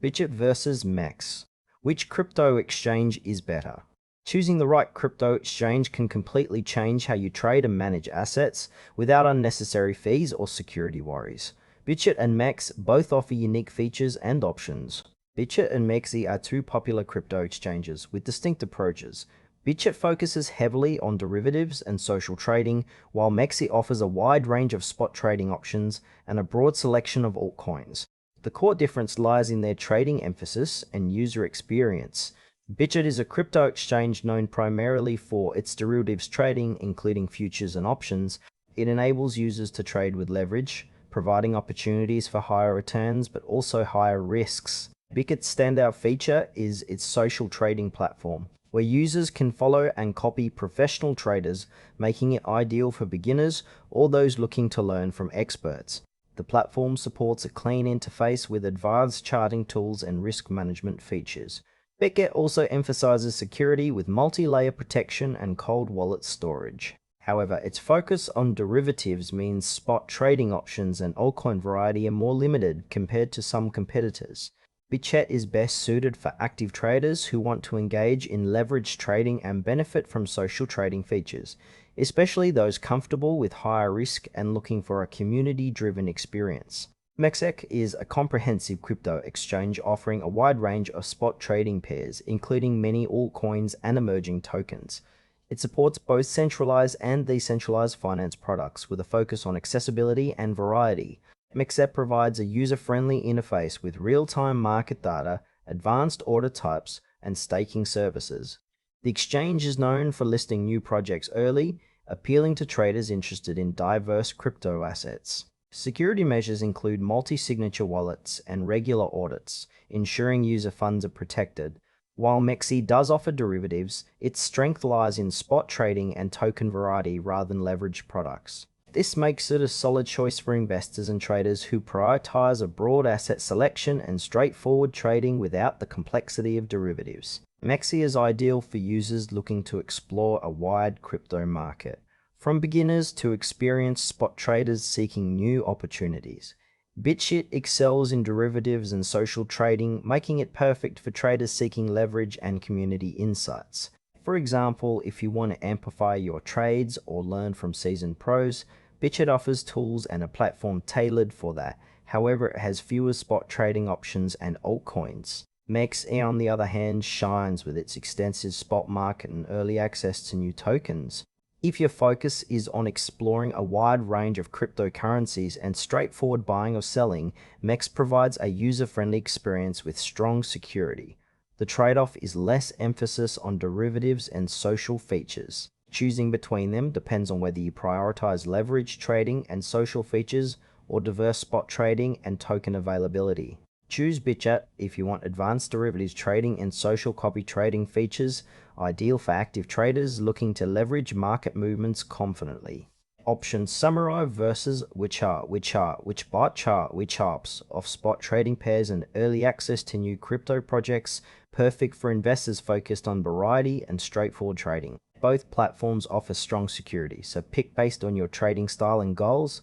Bitget versus MEXC. Which crypto exchange is better? Choosing the right crypto exchange can completely change how you trade and manage assets without unnecessary fees or security worries. Bitget and MEXC both offer unique features and options. Bitget and MEXC are two popular crypto exchanges with distinct approaches. Bitget focuses heavily on derivatives and social trading, while MEXC offers a wide range of spot trading options and a broad selection of altcoins. The core difference lies in their trading emphasis and user experience. Bitget is a crypto exchange known primarily for its derivatives trading, including futures and options. It enables users to trade with leverage, providing opportunities for higher returns but also higher risks. Bitget's standout feature is its social trading platform, where users can follow and copy professional traders, making it ideal for beginners or those looking to learn from experts. The platform supports a clean interface with advanced charting tools and risk management features. Bitget also emphasizes security with multi-layer protection and cold wallet storage. However, its focus on derivatives means spot trading options and altcoin variety are more limited compared to some competitors. Bitget is best suited for active traders who want to engage in leveraged trading and benefit from social trading features, especially those comfortable with higher risk and looking for a community-driven experience. MEXC is a comprehensive crypto exchange offering a wide range of spot trading pairs, including many altcoins and emerging tokens. It supports both centralized and decentralized finance products with a focus on accessibility and variety. MEXC provides a user-friendly interface with real-time market data, advanced order types, and staking services. The exchange is known for listing new projects early, appealing to traders interested in diverse crypto assets. Security measures include multi-signature wallets and regular audits, ensuring user funds are protected. While MEXC does offer derivatives, its strength lies in spot trading and token variety rather than leveraged products. This makes it a solid choice for investors and traders who prioritize a broad asset selection and straightforward trading without the complexity of derivatives. MEXC is ideal for users looking to explore a wide crypto market, from beginners to experienced spot traders seeking new opportunities. Bitget excels in derivatives and social trading, making it perfect for traders seeking leverage and community insights. For example, if you want to amplify your trades or learn from seasoned pros, Bitget offers tools and a platform tailored for that. However, it has fewer spot trading options and altcoins. MEXC, on the other hand, shines with its extensive spot market and early access to new tokens. If your focus is on exploring a wide range of cryptocurrencies and straightforward buying or selling, MEXC provides a user-friendly experience with strong security. The trade-off is less emphasis on derivatives and social features. Choosing between them depends on whether you prioritize leverage trading and social features or diverse spot trading and token availability. Choose Bitget if you want advanced derivatives trading and social copy trading features, ideal for active traders looking to leverage market movements confidently. Options Samurai versus which bar chart which hops of spot trading pairs and early access to new crypto projects, perfect for investors focused on variety and straightforward trading. Both platforms offer strong security, so pick based on your trading style and goals.